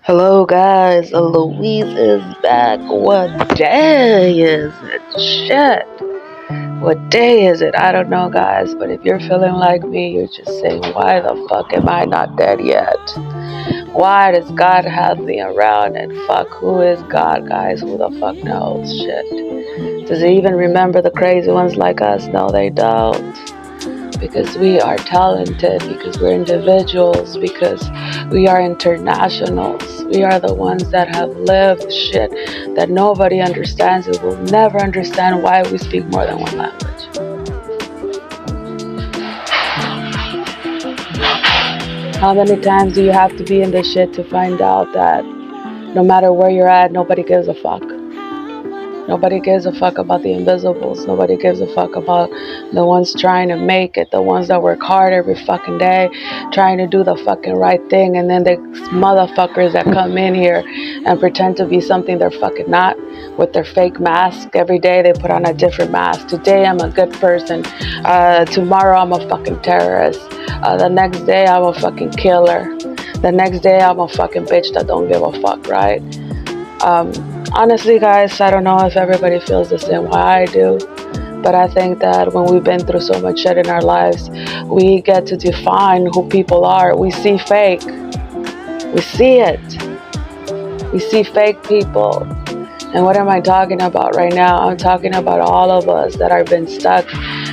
Hello guys, Louise is back. What day is it? Shit. What day is it? I don't know guys, but if you're feeling like me, you're just saying, why the fuck am I not dead yet? Why does God have me around? And fuck, who is God, guys? Who the fuck knows? Shit. Does he even remember the crazy ones like us? No, they don't. Because we are talented, because we're individuals, because we are internationals. We are the ones that have lived shit that nobody understands and will never understand why we speak more than one language. How many times do you have to be in this shit to find out that no matter where you're at, nobody gives a fuck? Nobody gives a fuck about the invisibles. Nobody gives a fuck about the ones trying to make it, the ones that work hard every fucking day, trying to do the fucking right thing, and then the motherfuckers that come in here and pretend to be something they're fucking not with their fake mask. Every day they put on a different mask. Today I'm a good person. Tomorrow I'm a fucking terrorist. The next day I'm a fucking killer. The next day I'm a fucking bitch that don't give a fuck, right? Honestly, guys, I don't know if everybody feels the same way I do, but I think that when we've been through so much shit in our lives, we get to define who people are. We see fake. We see it. We see fake people. And what am I talking about right now? I'm talking about all of us that have been stuck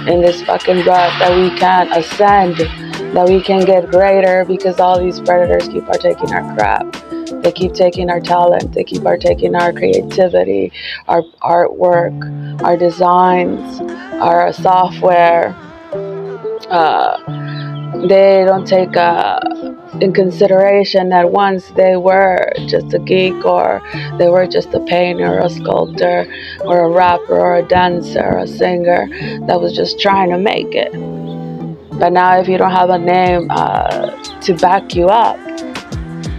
in this fucking rut, that we can't ascend, that we can get greater because all these predators keep partaking our crap. They keep taking our talent. They keep taking our creativity, our artwork, our designs, our software. They don't take in consideration that once they were just a geek, or they were just a painter, or a sculptor, or a rapper, or a dancer, or a singer that was just trying to make it. But now if you don't have a name to back you up,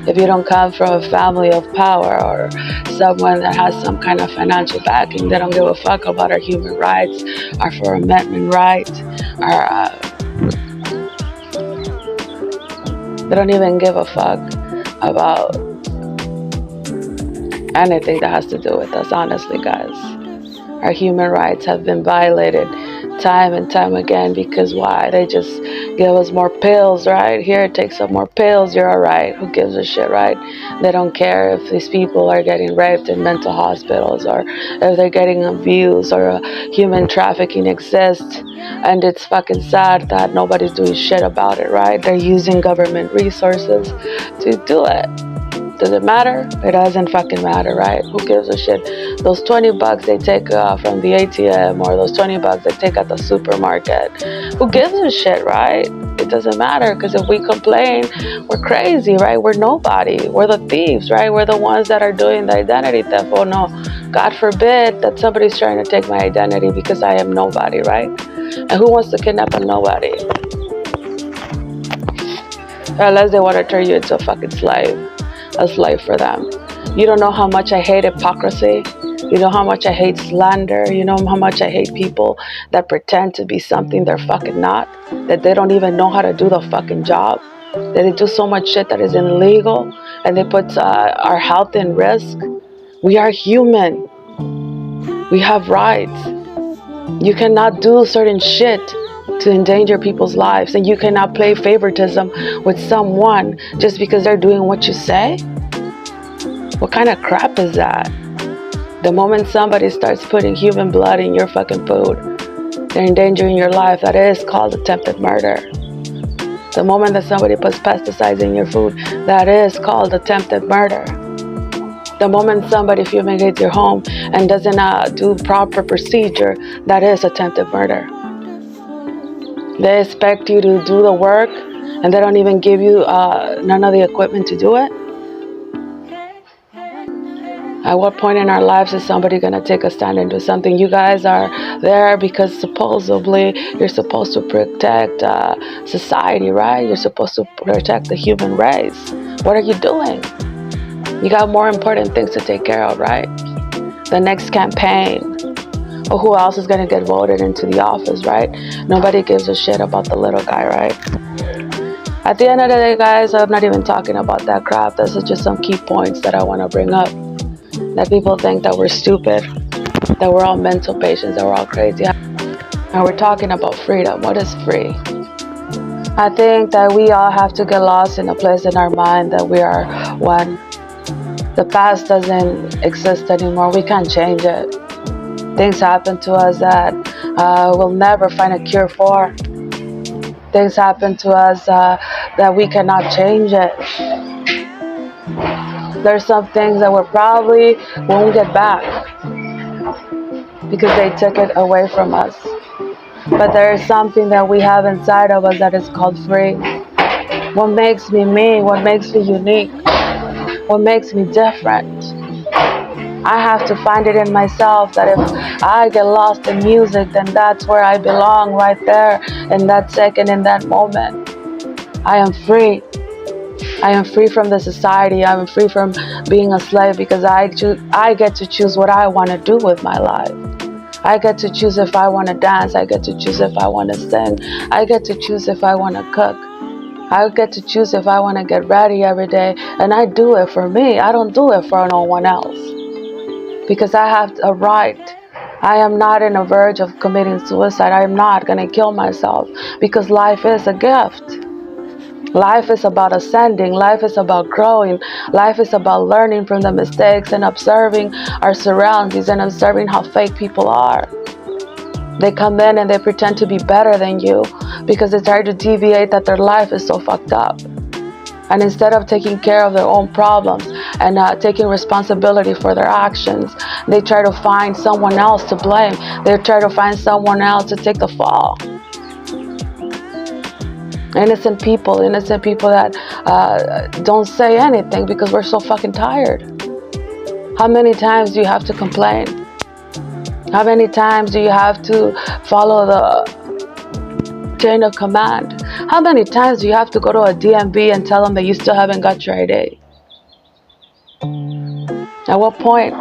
if you don't come from a family of power or someone that has some kind of financial backing, they don't give a fuck about our human rights, our First Amendment rights, they don't even give a fuck about anything that has to do with us, honestly, guys. Our human rights have been violated time and time again because why? They just give us more pills, right? Here, take some more pills, you're alright. Who gives a shit, right? They don't care if these people are getting raped in mental hospitals, or if they're getting abused, or human trafficking exists. And it's fucking sad that nobody's doing shit about it, right? They're using government resources to do it. Does it matter? It doesn't fucking matter, right? Who gives a shit? Those $20 they take from the ATM, or those $20 they take at the supermarket. Who gives a shit, right? It doesn't matter, because if we complain, we're crazy, right? We're nobody. We're the thieves, right? We're the ones that are doing the identity theft. Oh no, God forbid that somebody's trying to take my identity because I am nobody, right? And who wants to kidnap a nobody? Unless they want to turn you into a fucking slave. A slave for them. You don't know how much I hate hypocrisy. You know how much I hate slander. You know how much I hate people that pretend to be something they're fucking not. That they don't even know how to do the fucking job. That they do so much shit that is illegal, and they put our health in risk. We are human. We have rights. You cannot do certain shit to endanger people's lives, and you cannot play favoritism with someone just because they're doing what you say. What kind of crap is that? The moment somebody starts putting human blood in your fucking food, they're endangering your life. That is called attempted murder. The moment that somebody puts pesticides in your food, that is called attempted murder. The moment somebody fumigates your home and doesn't do proper procedure, that is attempted murder. They expect you to do the work, and they don't even give you none of the equipment to do it. At what point in our lives is somebody going to take a stand and do something? You guys are there because supposedly you're supposed to protect society, right? You're supposed to protect the human race. What are you doing? You got more important things to take care of, right? The next campaign. Or who else is going to get voted into the office, right? Nobody gives a shit about the little guy, right? At the end of the day, guys, I'm not even talking about that crap. This is just some key points that I want to bring up. That people think that we're stupid, that we're all mental patients, that we're all crazy. And we're talking about freedom. What is free? I think that we all have to get lost in a place in our mind that we are one. The past doesn't exist anymore. We can't change it. Things happen to us that we'll never find a cure for. Things happen to us that we cannot change it. There's some things that we probably won't get back because they took it away from us. But there is something that we have inside of us that is called free. What makes me me? What makes me unique? What makes me different? I have to find it in myself that if I get lost in music, then that's where I belong, right there, in that second, in that moment. I am free. I am free from the society. I am free from being a slave because I get to choose what I want to do with my life. I get to choose if I want to dance. I get to choose if I want to sing. I get to choose if I want to cook. I get to choose if I want to get ready every day. And I do it for me. I don't do it for no one else. Because I have a right. I am not on the verge of committing suicide. I am not going to kill myself. Because life is a gift. Life is about ascending. Life is about growing. Life is about learning from the mistakes and observing our surroundings and observing how fake people are. They come in and they pretend to be better than you because they try to deviate that their life is so fucked up. And instead of taking care of their own problems and taking responsibility for their actions, they try to find someone else to blame. They try to find someone else to take the fall. Innocent people that don't say anything because we're so fucking tired. How many times do you have to complain? How many times do you have to follow the chain of command? How many times do you have to go to a DMV and tell them that you still haven't got your ID? At what point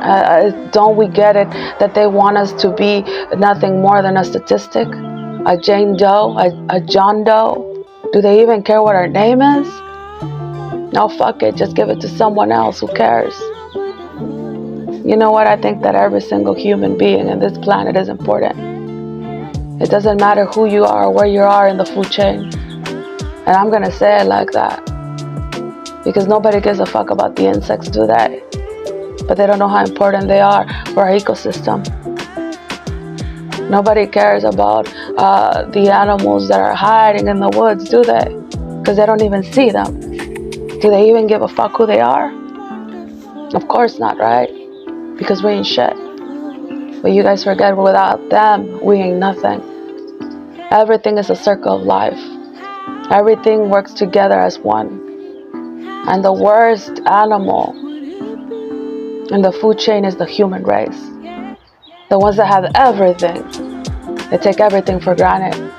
don't we get it that they want us to be nothing more than a statistic? A Jane Doe? A John Doe? Do they even care what our name is? No, fuck it. Just give it to someone else. Who cares? You know what? I think that every single human being in this planet is important. It doesn't matter who you are or where you are in the food chain. And I'm going to say it like that. Because nobody gives a fuck about the insects, do they? But they don't know how important they are for our ecosystem. Nobody cares about the animals that are hiding in the woods, do they? Because they don't even see them. Do they even give a fuck who they are? Of course not, right? Because we ain't shit. But you guys forget without them, we ain't nothing. Everything is a circle of life. Everything works together as one. And the worst animal in the food chain is the human race. The ones that have everything. They take everything for granted.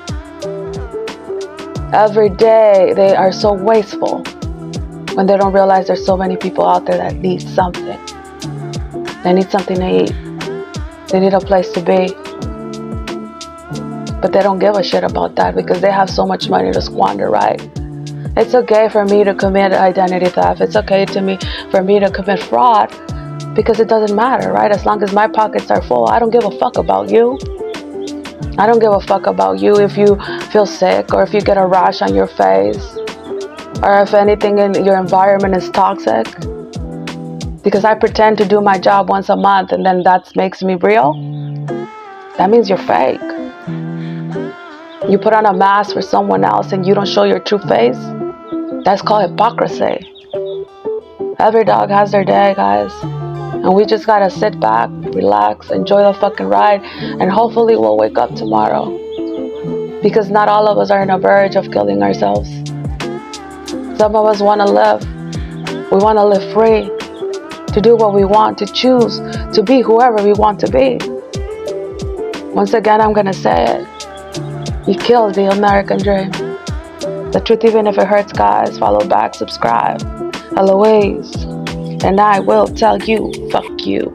Every day they are so wasteful when they don't realize there's so many people out there that need something. They need something to eat. They need a place to be. But they don't give a shit about that because they have so much money to squander, right? It's okay for me to commit identity theft. It's okay for me to commit fraud. Because it doesn't matter, right? As long as my pockets are full, I don't give a fuck about you. I don't give a fuck about you if you feel sick or if you get a rash on your face or if anything in your environment is toxic. Because I pretend to do my job once a month and then that makes me real. That means you're fake. You put on a mask for someone else and you don't show your true face. That's called hypocrisy. Every dog has their day, guys. And we just gotta sit back, relax, enjoy the fucking ride, and hopefully we'll wake up tomorrow. Because not all of us are on the verge of killing ourselves. Some of us wanna live. We wanna live free, to do what we want, to choose, to be whoever we want to be. Once again, I'm gonna say it. You killed the American dream. The truth, even if it hurts, guys. Follow back, subscribe. Eloise. And I will tell you, fuck you.